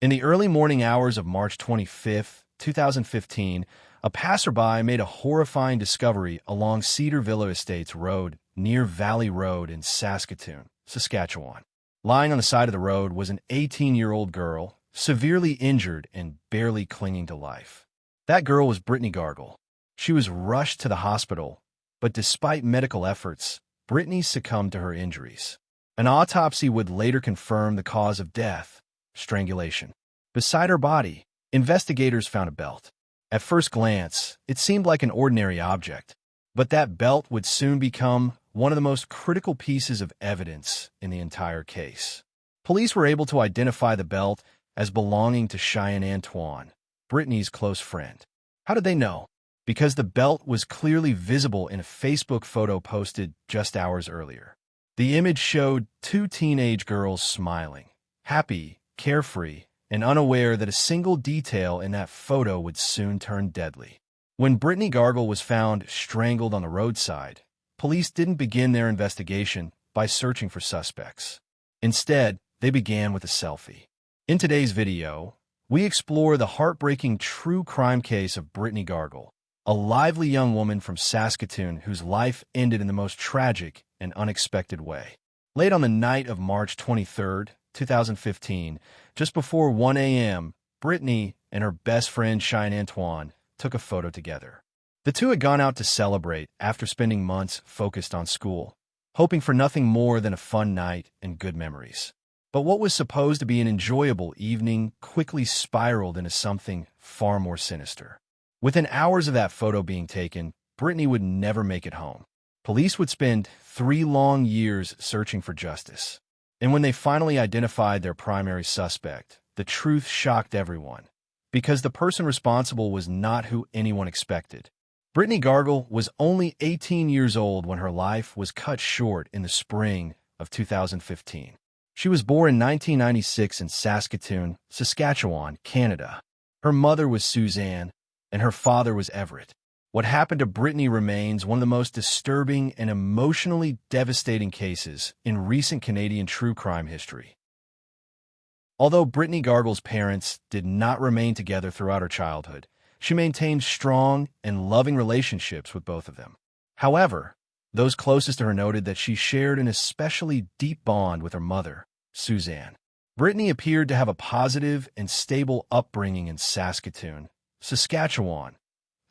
In the early morning hours of March 25, 2015, a passerby made a horrifying discovery along Cedar Villa Estates Road near Valley Road in Saskatoon, Saskatchewan. Lying on the side of the road was an 18-year-old girl, severely injured and barely clinging to life. That girl was Brittney Gargol. She was rushed to the hospital, but despite medical efforts, Brittney succumbed to her injuries. An autopsy would later confirm the cause of death: strangulation. Beside her body, investigators found a belt. At first glance, it seemed like an ordinary object, but that belt would soon become one of the most critical pieces of evidence in the entire case. Police were able to identify the belt as belonging to Cheyenne Antoine, Brittney's close friend. How did they know? Because the belt was clearly visible in a Facebook photo posted just hours earlier. The image showed two teenage girls smiling, happy, carefree, and unaware that a single detail in that photo would soon turn deadly. When Brittney Gargol was found strangled on the roadside, police didn't begin their investigation by searching for suspects. Instead, they began with a selfie. In today's video, we explore the heartbreaking true crime case of Brittney Gargol, a lively young woman from Saskatoon whose life ended in the most tragic and unexpected way. Late on the night of March 23, 2015, just before 1 a.m., Brittney and her best friend Cheyenne Antoine took a photo together. The two had gone out to celebrate after spending months focused on school, hoping for nothing more than a fun night and good memories. But what was supposed to be an enjoyable evening quickly spiraled into something far more sinister. Within hours of that photo being taken, Brittney would never make it home. Police would spend 3 long years searching for justice. And when they finally identified their primary suspect, the truth shocked everyone, because the person responsible was not who anyone expected. Brittney Gargol was only 18 years old when her life was cut short in the spring of 2015. She was born in 1996 in Saskatoon, Saskatchewan, Canada. Her mother was Suzanne, and her father was Everett. What happened to Brittney remains one of the most disturbing and emotionally devastating cases in recent Canadian true crime history. Although Brittney Gargol's parents did not remain together throughout her childhood, she maintained strong and loving relationships with both of them. However, those closest to her noted that she shared an especially deep bond with her mother, Suzanne. Brittney appeared to have a positive and stable upbringing in Saskatoon, Saskatchewan,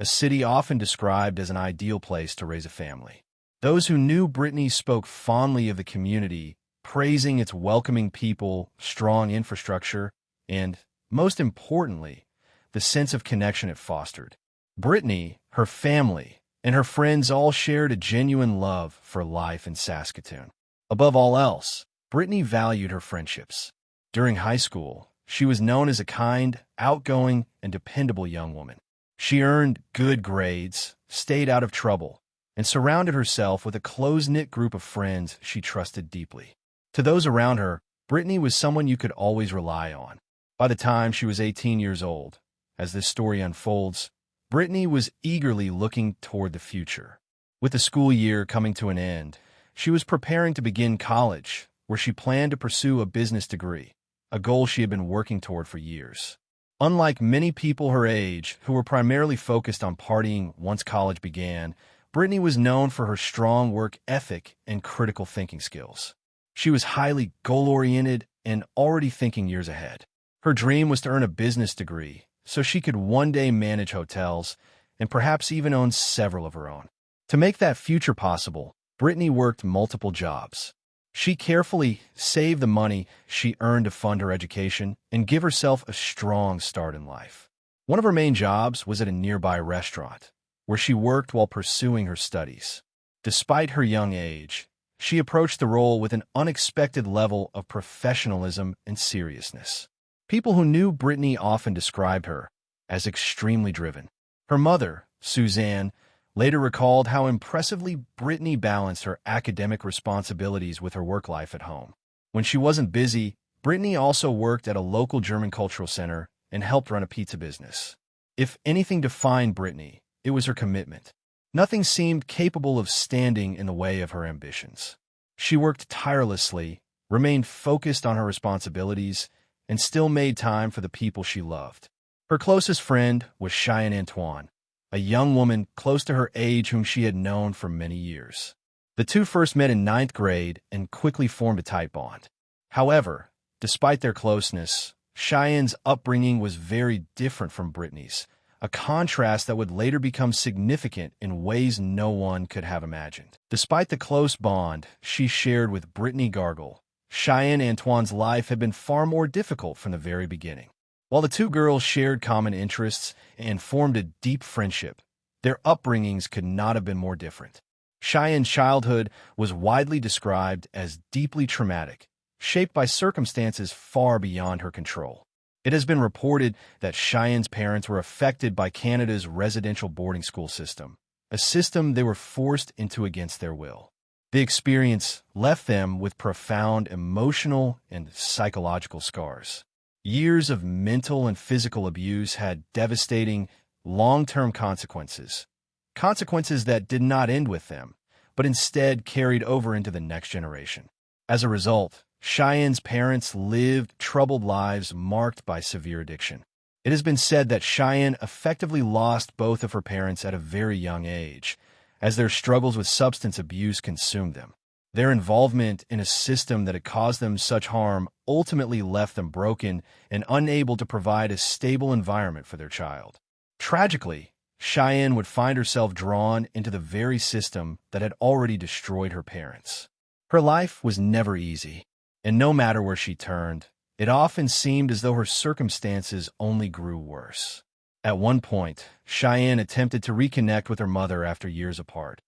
a city often described as an ideal place to raise a family. Those who knew Brittney spoke fondly of the community, praising its welcoming people, strong infrastructure, and, most importantly, the sense of connection it fostered. Brittney, her family, and her friends all shared a genuine love for life in Saskatoon. Above all else, Brittney valued her friendships. During high school, she was known as a kind, outgoing, and dependable young woman. She earned good grades, stayed out of trouble, and surrounded herself with a close-knit group of friends she trusted deeply. To those around her, Brittney was someone you could always rely on. By the time she was 18 years old, as this story unfolds, Brittney was eagerly looking toward the future. With the school year coming to an end, she was preparing to begin college, where she planned to pursue a business degree, a goal she had been working toward for years. Unlike many people her age who were primarily focused on partying once college began, Brittney was known for her strong work ethic and critical thinking skills. She was highly goal-oriented and already thinking years ahead. Her dream was to earn a business degree so she could one day manage hotels and perhaps even own several of her own. To make that future possible, Brittney worked multiple jobs. She carefully saved the money she earned to fund her education and give herself a strong start in life. One of her main jobs was at a nearby restaurant, where she worked while pursuing her studies. Despite her young age, she approached the role with an unexpected level of professionalism and seriousness. People who knew Brittney often described her as extremely driven. Her mother, Suzanne, later recalled how impressively Brittney balanced her academic responsibilities with her work life at home. When she wasn't busy, Brittney also worked at a local German cultural center and helped run a pizza business. If anything defined Brittney, it was her commitment. Nothing seemed capable of standing in the way of her ambitions. She worked tirelessly, remained focused on her responsibilities, and still made time for the people she loved. Her closest friend was Cheyenne Antoine, a young woman close to her age whom she had known for many years. The two first met in ninth grade and quickly formed a tight bond. However, despite their closeness, Cheyenne's upbringing was very different from Brittney's, a contrast that would later become significant in ways no one could have imagined. Despite the close bond she shared with Brittney Gargol, Cheyenne Antoine's life had been far more difficult from the very beginning. While the two girls shared common interests and formed a deep friendship, their upbringings could not have been more different. Cheyenne's childhood was widely described as deeply traumatic, shaped by circumstances far beyond her control. It has been reported that Cheyenne's parents were affected by Canada's residential boarding school system, a system they were forced into against their will. The experience left them with profound emotional and psychological scars. Years of mental and physical abuse had devastating, long-term consequences that did not end with them, but instead carried over into the next generation. As a result, Cheyenne's parents lived troubled lives marked by severe addiction. It has been said that Cheyenne effectively lost both of her parents at a very young age, as their struggles with substance abuse consumed them. Their involvement in a system that had caused them such harm ultimately left them broken and unable to provide a stable environment for their child. Tragically, Cheyenne would find herself drawn into the very system that had already destroyed her parents. Her life was never easy, and no matter where she turned, it often seemed as though her circumstances only grew worse. At one point, Cheyenne attempted to reconnect with her mother after years apart,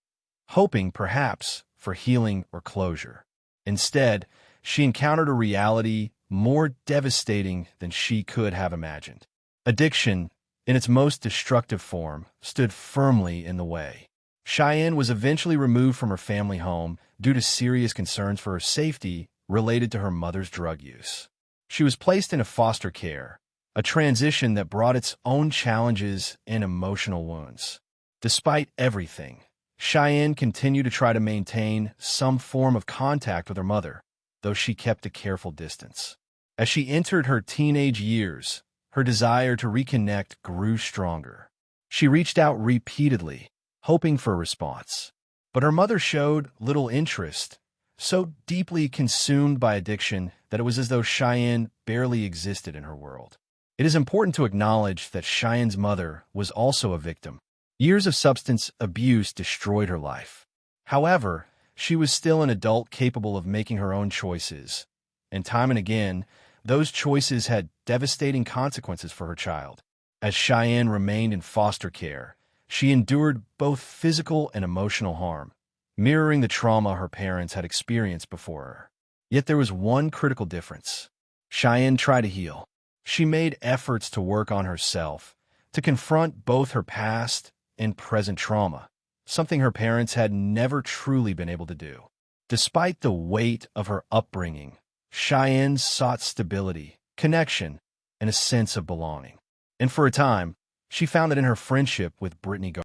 hoping, perhaps, for healing or closure. Instead, she encountered a reality more devastating than she could have imagined. Addiction, in its most destructive form, stood firmly in the way. Cheyenne was eventually removed from her family home due to serious concerns for her safety related to her mother's drug use. She was placed into foster care, a transition that brought its own challenges and emotional wounds. Despite everything, Cheyenne continued to try to maintain some form of contact with her mother, though she kept a careful distance. As she entered her teenage years, her desire to reconnect grew stronger. She reached out repeatedly, hoping for a response. But her mother showed little interest, so deeply consumed by addiction that it was as though Cheyenne barely existed in her world. It is important to acknowledge that Cheyenne's mother was also a victim. Years of substance abuse destroyed her life. However, she was still an adult capable of making her own choices, and time and again, those choices had devastating consequences for her child. As Cheyenne remained in foster care, she endured both physical and emotional harm, mirroring the trauma her parents had experienced before her. Yet there was one critical difference. Cheyenne tried to heal. She made efforts to work on herself, to confront both her past and present trauma, something her parents had never truly been able to do. Despite the weight of her upbringing, Cheyenne sought stability, connection, and a sense of belonging. And for a time, she found that in her friendship with Brittney Gargol.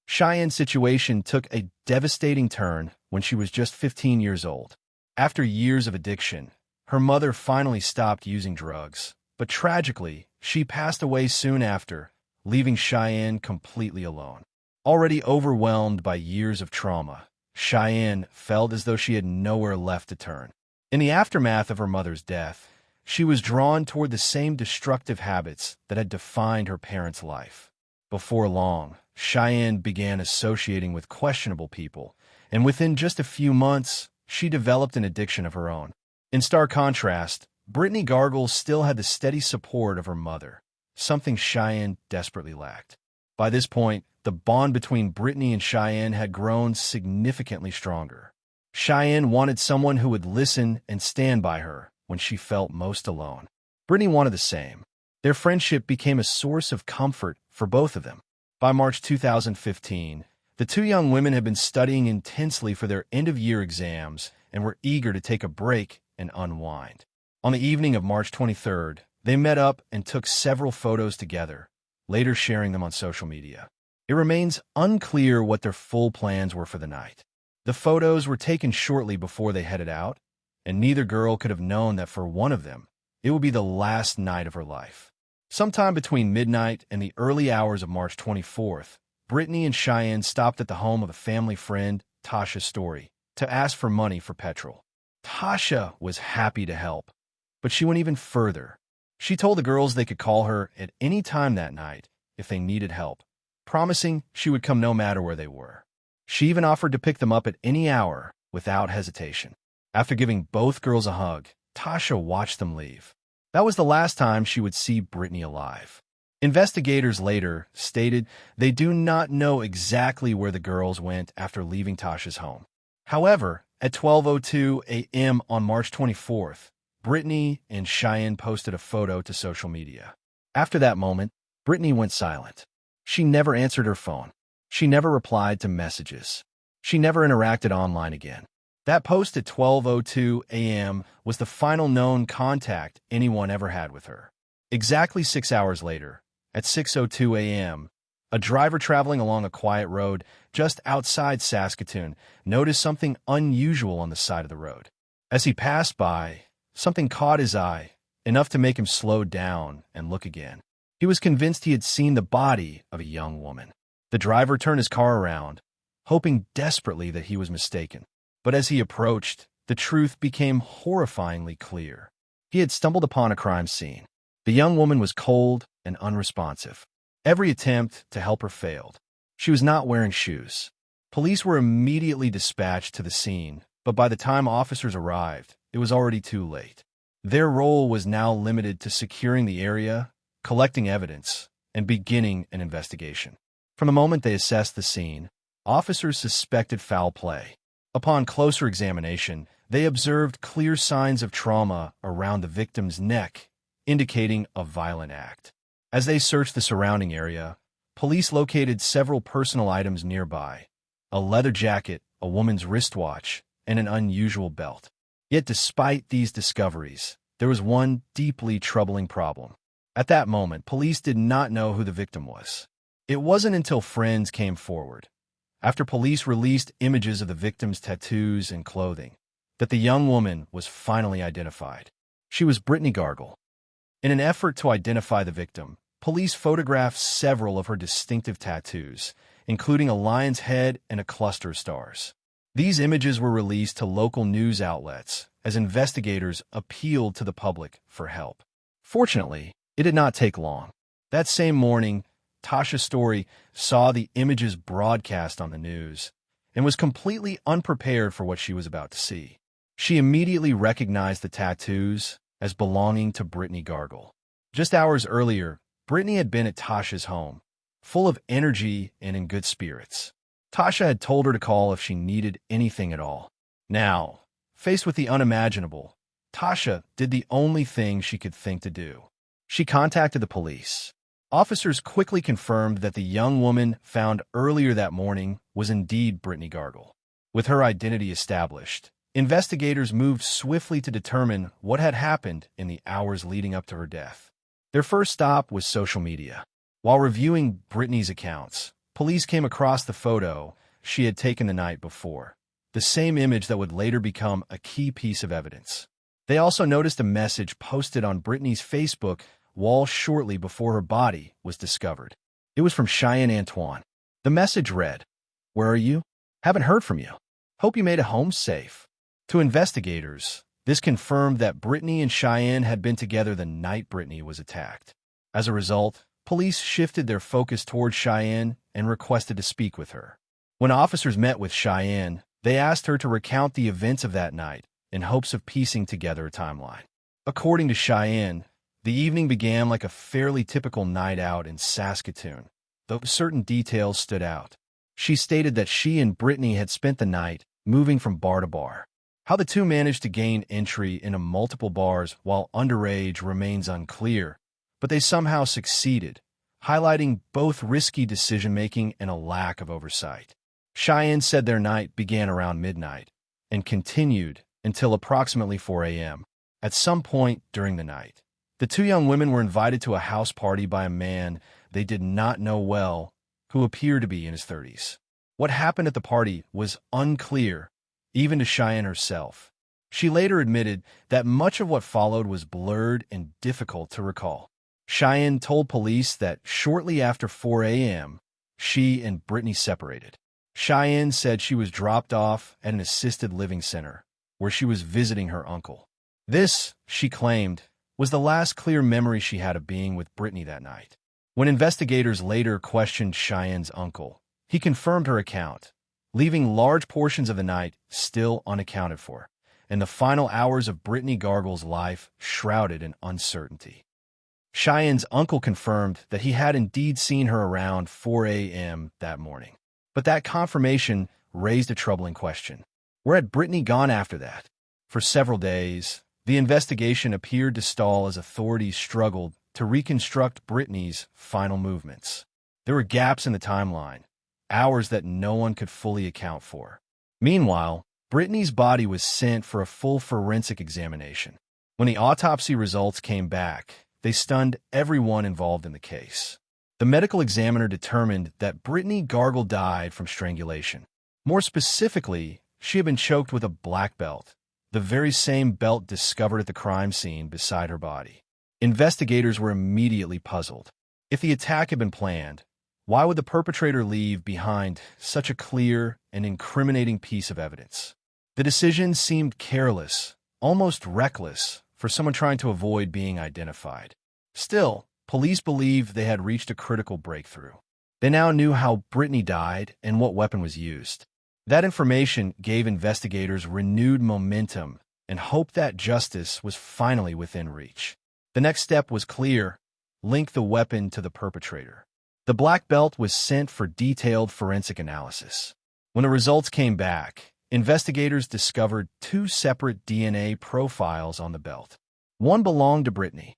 Cheyenne's situation took a devastating turn when she was just 15 years old. After years of addiction, her mother finally stopped using drugs, but tragically, she passed away soon after, leaving Cheyenne completely alone. Already overwhelmed by years of trauma, Cheyenne felt as though she had nowhere left to turn. In the aftermath of her mother's death, she was drawn toward the same destructive habits that had defined her parents' life. Before long, Cheyenne began associating with questionable people, and within just a few months, she developed an addiction of her own. In stark contrast, Brittney Gargol still had the steady support of her mother, something Cheyenne desperately lacked. By this point, the bond between Brittney and Cheyenne had grown significantly stronger. Cheyenne wanted someone who would listen and stand by her when she felt most alone. Brittney wanted the same. Their friendship became a source of comfort for both of them. By March 2015, the two young women had been studying intensely for their end-of-year exams and were eager to take a break and unwind. On the evening of March 23rd, they met up and took several photos together, later sharing them on social media. It remains unclear what their full plans were for the night. The photos were taken shortly before they headed out, and neither girl could have known that for one of them, it would be the last night of her life. Sometime between midnight and the early hours of March 24th, Brittney and Cheyenne stopped at the home of a family friend, Tasha Story, to ask for money for petrol. Tasha was happy to help, but she went even further. She told the girls they could call her at any time that night if they needed help, promising she would come no matter where they were. She even offered to pick them up at any hour without hesitation. After giving both girls a hug, Tasha watched them leave. That was the last time she would see Brittney alive. Investigators later stated they do not know exactly where the girls went after leaving Tasha's home. However, at 12:02 a.m. on March 24th, Brittney and Cheyenne posted a photo to social media. After that moment, Brittney went silent. She never answered her phone. She never replied to messages. She never interacted online again. That post at 12:02 a.m. was the final known contact anyone ever had with her. Exactly 6 hours later, at 6:02 a.m., a driver traveling along a quiet road just outside Saskatoon noticed something unusual on the side of the road. As he passed by, something caught his eye, enough to make him slow down and look again. He was convinced he had seen the body of a young woman. The driver turned his car around, hoping desperately that he was mistaken. But as he approached, the truth became horrifyingly clear. He had stumbled upon a crime scene. The young woman was cold and unresponsive. Every attempt to help her failed. She was not wearing shoes. Police were immediately dispatched to the scene, but by the time officers arrived, it was already too late. Their role was now limited to securing the area, collecting evidence, and beginning an investigation. From the moment they assessed the scene, officers suspected foul play. Upon closer examination, they observed clear signs of trauma around the victim's neck, indicating a violent act. As they searched the surrounding area, police located several personal items nearby: a leather jacket, a woman's wristwatch, and an unusual belt. Yet despite these discoveries, there was one deeply troubling problem. At that moment, police did not know who the victim was. It wasn't until friends came forward, after police released images of the victim's tattoos and clothing, that the young woman was finally identified. She was Brittney Gargol. In an effort to identify the victim, police photographed several of her distinctive tattoos, including a lion's head and a cluster of stars. These images were released to local news outlets as investigators appealed to the public for help. Fortunately, it did not take long. That same morning, Tasha Story saw the images broadcast on the news and was completely unprepared for what she was about to see. She immediately recognized the tattoos as belonging to Brittney Gargol. Just hours earlier, Brittney had been at Tasha's home, full of energy and in good spirits. Tasha had told her to call if she needed anything at all. Now, faced with the unimaginable, Tasha did the only thing she could think to do. She contacted the police. Officers quickly confirmed that the young woman found earlier that morning was indeed Brittney Gargol. With her identity established, investigators moved swiftly to determine what had happened in the hours leading up to her death. Their first stop was social media. While reviewing Brittney's accounts, police came across the photo she had taken the night before, the same image that would later become a key piece of evidence. They also noticed a message posted on Brittney's Facebook wall shortly before her body was discovered. It was from Cheyenne Antoine. The message read, "Where are you? Haven't heard from you. Hope you made it home safe." To investigators, this confirmed that Brittney and Cheyenne had been together the night Brittney was attacked. As a result, police shifted their focus towards Cheyenne and requested to speak with her. When officers met with Cheyenne, they asked her to recount the events of that night in hopes of piecing together a timeline. According to Cheyenne, the evening began like a fairly typical night out in Saskatoon, though certain details stood out. She stated that she and Brittney had spent the night moving from bar to bar. How the two managed to gain entry into multiple bars while underage remains unclear, but they somehow succeeded, highlighting both risky decision-making and a lack of oversight. Cheyenne said their night began around midnight and continued until approximately 4 a.m. At some point during the night, the two young women were invited to a house party by a man they did not know well, who appeared to be in his 30s. What happened at the party was unclear, even to Cheyenne herself. She later admitted that much of what followed was blurred and difficult to recall. Cheyenne told police that shortly after 4 a.m., she and Brittney separated. Cheyenne said she was dropped off at an assisted living center, where she was visiting her uncle. This, she claimed, was the last clear memory she had of being with Brittney that night. When investigators later questioned Cheyenne's uncle, he confirmed her account, leaving large portions of the night still unaccounted for, and the final hours of Brittney Gargol's life shrouded in uncertainty. Cheyenne's uncle confirmed that he had indeed seen her around 4 a.m. that morning. But that confirmation raised a troubling question. Where had Brittney gone after that? For several days, the investigation appeared to stall as authorities struggled to reconstruct Brittney's final movements. There were gaps in the timeline, hours that no one could fully account for. Meanwhile, Brittney's body was sent for a full forensic examination. When the autopsy results came back, they stunned everyone involved in the case. The medical examiner determined that Brittney Gargol died from strangulation. More specifically, she had been choked with a black belt, the very same belt discovered at the crime scene beside her body. Investigators were immediately puzzled. If the attack had been planned, why would the perpetrator leave behind such a clear and incriminating piece of evidence? The decision seemed careless, almost reckless, for someone trying to avoid being identified. Still, police believed they had reached a critical breakthrough. They now knew how Brittney died and what weapon was used. That information gave investigators renewed momentum and hope that justice was finally within reach. The next step was clear: link the weapon to the perpetrator. The black belt was sent for detailed forensic analysis. When the results came back, investigators discovered two separate DNA profiles on the belt. One belonged to Brittney.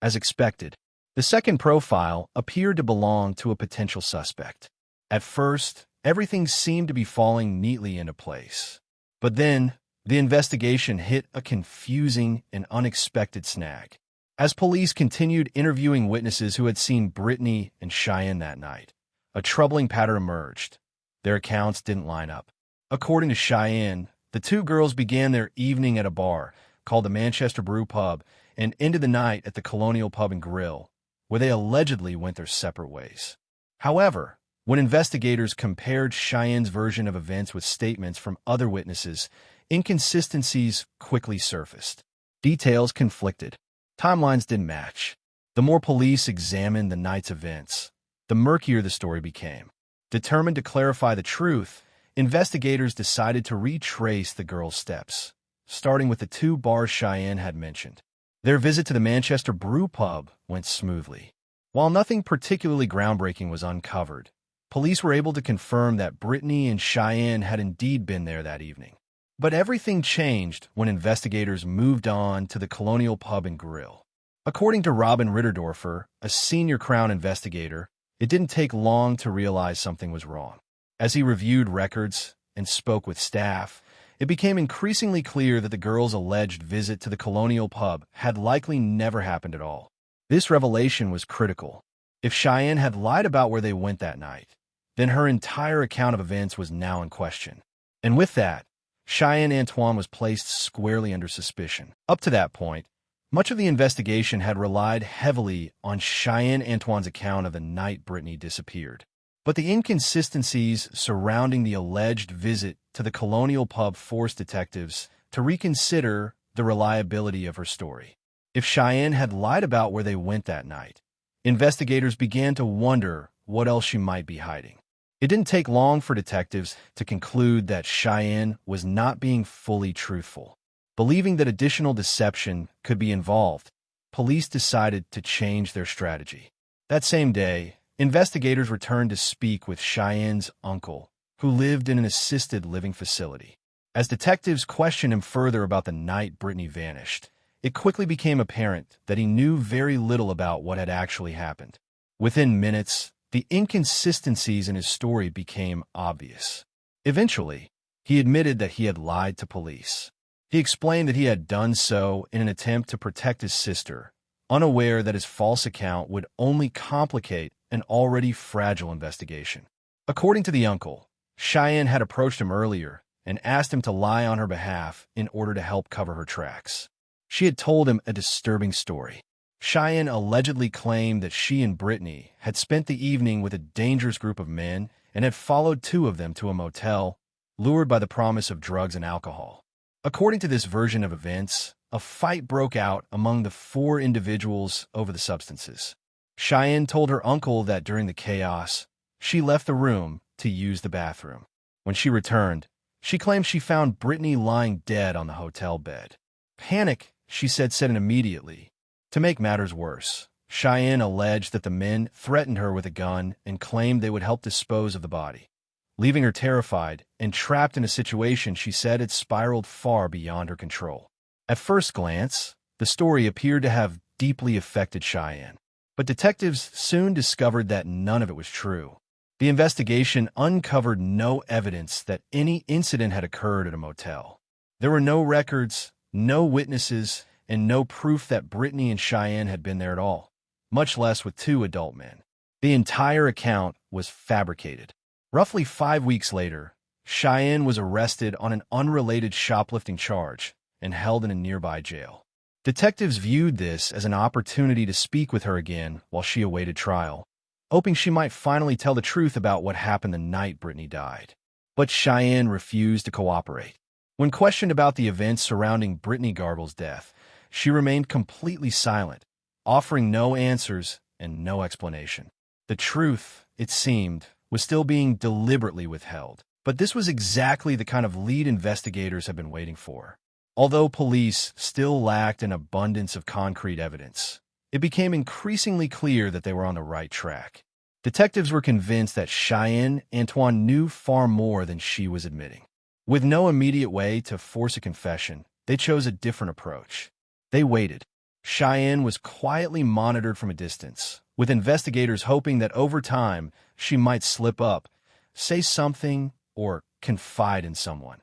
As expected, the second profile appeared to belong to a potential suspect. At first, everything seemed to be falling neatly into place. But then, the investigation hit a confusing and unexpected snag. As police continued interviewing witnesses who had seen Brittney and Cheyenne that night, a troubling pattern emerged. Their accounts didn't line up. According to Cheyenne, the two girls began their evening at a bar called the Manchester Brew Pub and ended the night at the Colonial Pub and Grill, where they allegedly went their separate ways. However, when investigators compared Cheyenne's version of events with statements from other witnesses, inconsistencies quickly surfaced. Details conflicted. Timelines didn't match. The more police examined the night's events, the murkier the story became. Determined to clarify the truth, investigators decided to retrace the girls' steps, starting with the two bars Cheyenne had mentioned. Their visit to the Manchester Brew Pub went smoothly. While nothing particularly groundbreaking was uncovered, police were able to confirm that Brittney and Cheyenne had indeed been there that evening. But everything changed when investigators moved on to the Colonial Pub and Grill. According to Robin Ritterdorfer, a senior Crown investigator, it didn't take long to realize something was wrong. As he reviewed records and spoke with staff, it became increasingly clear that the girls' alleged visit to the Colonial Pub had likely never happened at all. This revelation was critical. If Cheyenne had lied about where they went that night, then her entire account of events was now in question. And with that, Cheyenne Antoine was placed squarely under suspicion. Up to that point, much of the investigation had relied heavily on Cheyenne Antoine's account of the night Brittney disappeared. But the inconsistencies surrounding the alleged visit to the Colonial Pub forced detectives to reconsider the reliability of her story. If Cheyenne had lied about where they went that night, investigators began to wonder what else she might be hiding. It didn't take long for detectives to conclude that Cheyenne was not being fully truthful. Believing that additional deception could be involved, police decided to change their strategy. That same day, investigators returned to speak with Cheyenne's uncle, who lived in an assisted living facility. As detectives questioned him further about the night Brittney vanished, it quickly became apparent that he knew very little about what had actually happened. Within minutes, the inconsistencies in his story became obvious. Eventually, he admitted that he had lied to police. He explained that he had done so in an attempt to protect his sister, unaware that his false account would only complicate an already fragile investigation. According to the uncle, Cheyenne had approached him earlier, and asked him to lie on her behalf in order to help cover her tracks. She had told him a disturbing story. Cheyenne allegedly claimed that she and Brittney had spent the evening with a dangerous group of men and had followed two of them to a motel, lured by the promise of drugs and alcohol. According to this version of events, a fight broke out among the four individuals over the substances. Cheyenne told her uncle that during the chaos, she left the room to use the bathroom. When she returned, she claimed she found Brittney lying dead on the hotel bed. Panic, she said, set in immediately. To make matters worse, Cheyenne alleged that the men threatened her with a gun and claimed they would help dispose of the body, leaving her terrified and trapped in a situation she said had spiraled far beyond her control. At first glance, the story appeared to have deeply affected Cheyenne, but detectives soon discovered that none of it was true. The investigation uncovered no evidence that any incident had occurred at a motel. There were no records, no witnesses, and no proof that Brittney and Cheyenne had been there at all, much less with two adult men. The entire account was fabricated. Roughly 5 weeks later, Cheyenne was arrested on an unrelated shoplifting charge and held in a nearby jail. Detectives viewed this as an opportunity to speak with her again while she awaited trial, hoping she might finally tell the truth about what happened the night Brittney died. But Cheyenne refused to cooperate. When questioned about the events surrounding Brittney Gargol's death, she remained completely silent, offering no answers and no explanation. The truth, it seemed, was still being deliberately withheld. But this was exactly the kind of lead investigators had been waiting for. Although police still lacked an abundance of concrete evidence, it became increasingly clear that they were on the right track. Detectives were convinced that Cheyenne Antoine knew far more than she was admitting. With no immediate way to force a confession, they chose a different approach. They waited. Cheyenne was quietly monitored from a distance, with investigators hoping that over time she might slip up, say something, or confide in someone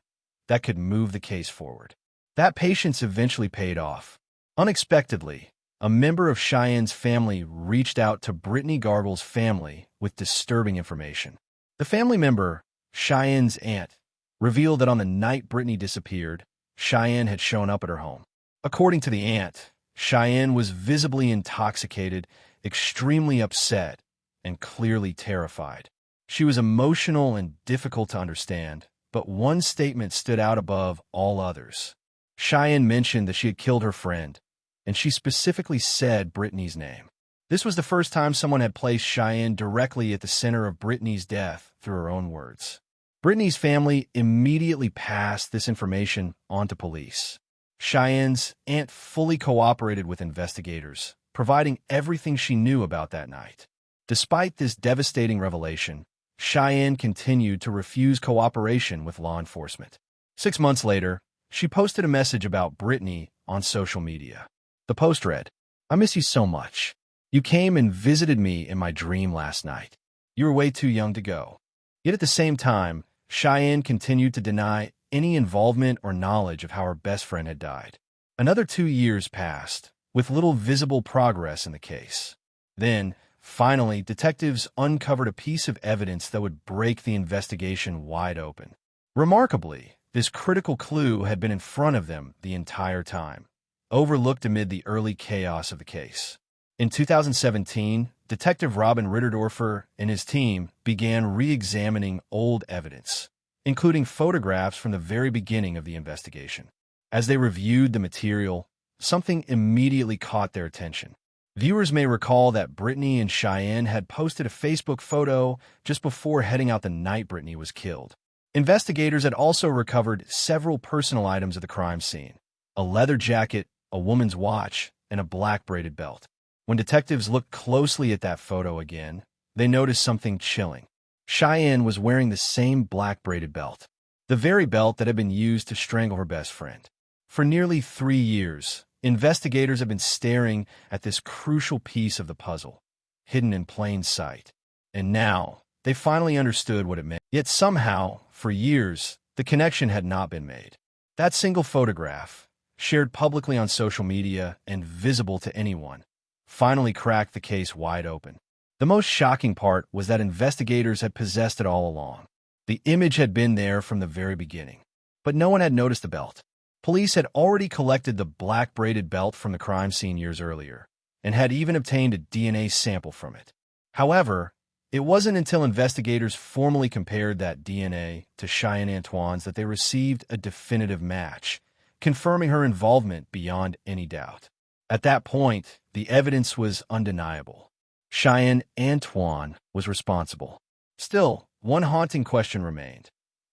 that could move the case forward. That patience eventually paid off. Unexpectedly, a member of Cheyenne's family reached out to Brittney Gargol's family with disturbing information. The family member, Cheyenne's aunt, revealed that on the night Brittney disappeared, Cheyenne had shown up at her home. According to the aunt, Cheyenne was visibly intoxicated, extremely upset, and clearly terrified. She was emotional and difficult to understand, but one statement stood out above all others. Cheyenne mentioned that she had killed her friend, and she specifically said Brittney's name. This was the first time someone had placed Cheyenne directly at the center of Brittney's death through her own words. Brittney's family immediately passed this information on to police. Cheyenne's aunt fully cooperated with investigators, providing everything she knew about that night. Despite this devastating revelation, Cheyenne continued to refuse cooperation with law enforcement. 6 months later, she posted a message about Brittney on social media. The post read, "I miss you so much. You came and visited me in my dream last night. You were way too young to go." Yet at the same time, Cheyenne continued to deny any involvement or knowledge of how her best friend had died. Another 2 years passed, with little visible progress in the case. Then, finally, detectives uncovered a piece of evidence that would break the investigation wide open. Remarkably, this critical clue had been in front of them the entire time, overlooked amid the early chaos of the case. In 2017, Detective Robin Ritterdorfer and his team began re-examining old evidence, including photographs from the very beginning of the investigation. As they reviewed the material, something immediately caught their attention. Viewers may recall that Brittney and Cheyenne had posted a Facebook photo just before heading out the night Brittney was killed. Investigators had also recovered several personal items of the crime scene: a leather jacket, a woman's watch, and a black braided belt. When detectives looked closely at that photo again, they noticed something chilling. Cheyenne was wearing the same black braided belt, the very belt that had been used to strangle her best friend. For nearly 3 years, investigators have been staring at this crucial piece of the puzzle, hidden in plain sight. And now, they finally understood what it meant. Yet somehow, for years, the connection had not been made. That single photograph, shared publicly on social media and visible to anyone, finally cracked the case wide open. The most shocking part was that investigators had possessed it all along. The image had been there from the very beginning. but no one had noticed the belt. Police had already collected the black braided belt from the crime scene years earlier, and had even obtained a DNA sample from it. However, it wasn't until investigators formally compared that DNA to Cheyenne Antoine's that they received a definitive match, confirming her involvement beyond any doubt. At that point, the evidence was undeniable. Cheyenne Antoine was responsible. Still, one haunting question remained.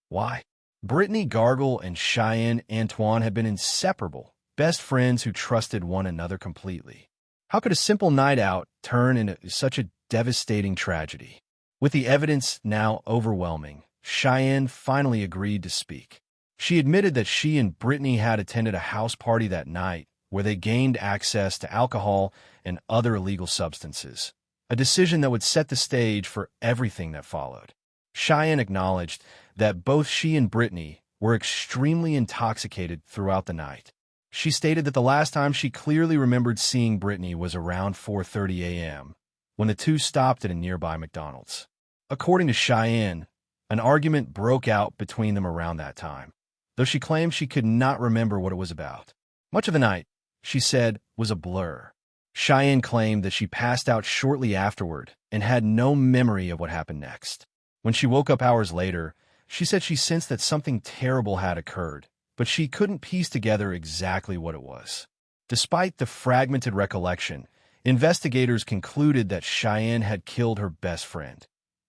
Why? Brittney Gargol and Cheyenne Antoine had been inseparable, best friends who trusted one another completely. How could a simple night out turn into such a devastating tragedy? With the evidence now overwhelming, Cheyenne finally agreed to speak. She admitted that she and Brittney had attended a house party that night where they gained access to alcohol and other illegal substances, a decision that would set the stage for everything that followed. Cheyenne acknowledged that both she and Brittney were extremely intoxicated throughout the night. She stated that the last time she clearly remembered seeing Brittney was around 4:30 a.m., when the two stopped at a nearby McDonald's. According to Cheyenne, an argument broke out between them around that time, though she claimed she could not remember what it was about. Much of the night, she said, was a blur. Cheyenne claimed that she passed out shortly afterward and had no memory of what happened next. When she woke up hours later, she said she sensed that something terrible had occurred, but she couldn't piece together exactly what it was. Despite the fragmented recollection, investigators concluded that Cheyenne had killed her best friend,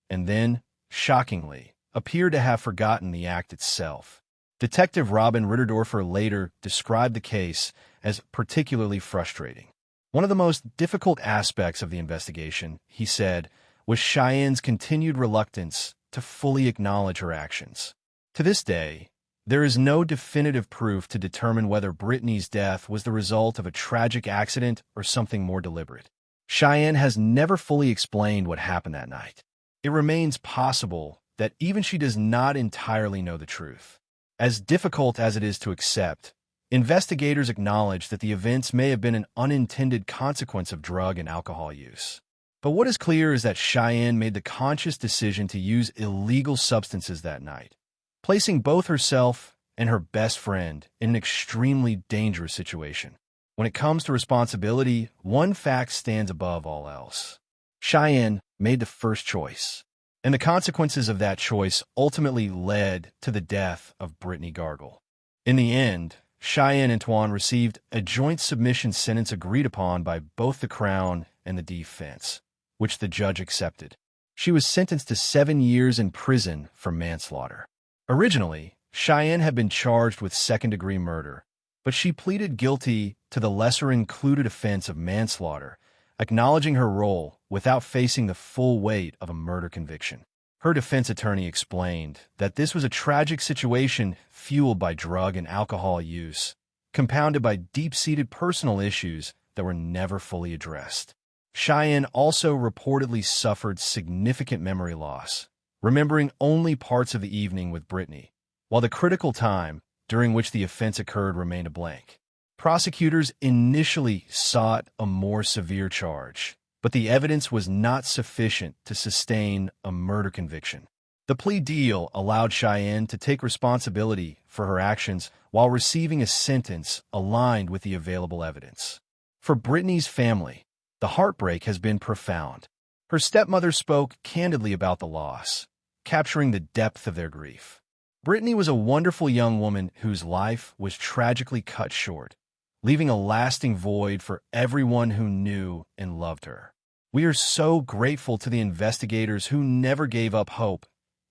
and then, shockingly, appeared to have forgotten the act itself. Detective Robin Ritterdorfer later described the case as particularly frustrating. One of the most difficult aspects of the investigation, he said, was Cheyenne's continued reluctance to fully acknowledge her actions. To this day, there is no definitive proof to determine whether Brittney's death was the result of a tragic accident or something more deliberate. Cheyenne has never fully explained what happened that night. It remains possible that even she does not entirely know the truth. As difficult as it is to accept, investigators acknowledge that the events may have been an unintended consequence of drug and alcohol use. But what is clear is that Cheyenne made the conscious decision to use illegal substances that night, placing both herself and her best friend in an extremely dangerous situation. When it comes to responsibility, one fact stands above all else. Cheyenne made the first choice, and the consequences of that choice ultimately led to the death of Brittney Gargol. In the end, Cheyenne Antoine received a joint submission sentence agreed upon by both the Crown and the defense, which the judge accepted. She was sentenced to 7 years in prison for manslaughter. Originally, Cheyenne had been charged with second-degree murder, but she pleaded guilty to the lesser-included offense of manslaughter, acknowledging her role without facing the full weight of a murder conviction. Her defense attorney explained that this was a tragic situation fueled by drug and alcohol use, compounded by deep-seated personal issues that were never fully addressed. Cheyenne also reportedly suffered significant memory loss, remembering only parts of the evening with Brittney, while the critical time during which the offense occurred remained a blank. Prosecutors initially sought a more severe charge, but the evidence was not sufficient to sustain a murder conviction. The plea deal allowed Cheyenne to take responsibility for her actions while receiving a sentence aligned with the available evidence. For Brittney's family, the heartbreak has been profound. Her stepmother spoke candidly about the loss, capturing the depth of their grief. Brittney was a wonderful young woman whose life was tragically cut short, leaving a lasting void for everyone who knew and loved her. We are so grateful to the investigators who never gave up hope,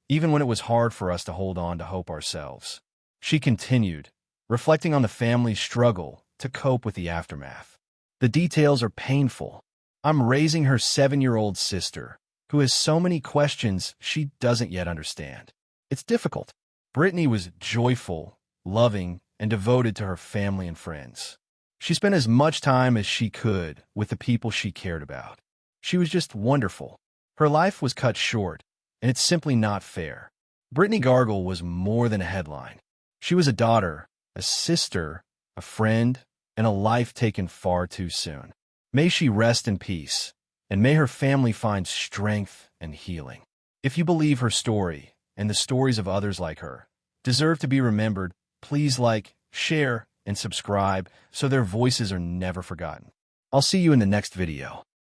even when it was hard for us to hold on to hope ourselves. She continued, reflecting on the family's struggle to cope with the aftermath. The details are painful. I'm raising her 7-year-old sister, who has so many questions she doesn't yet understand. It's difficult. Brittney was joyful, loving, and devoted to her family and friends. She spent as much time as she could with the people she cared about. She was just wonderful. Her life was cut short, and it's simply not fair. Brittney Gargol was more than a headline. She was a daughter, a sister, a friend, and a life taken far too soon. May she rest in peace, and may her family find strength and healing. If you believe her story and the stories of others like her, deserve to be remembered. Please like, share, and subscribe so their voices are never forgotten. I'll see you in the next video.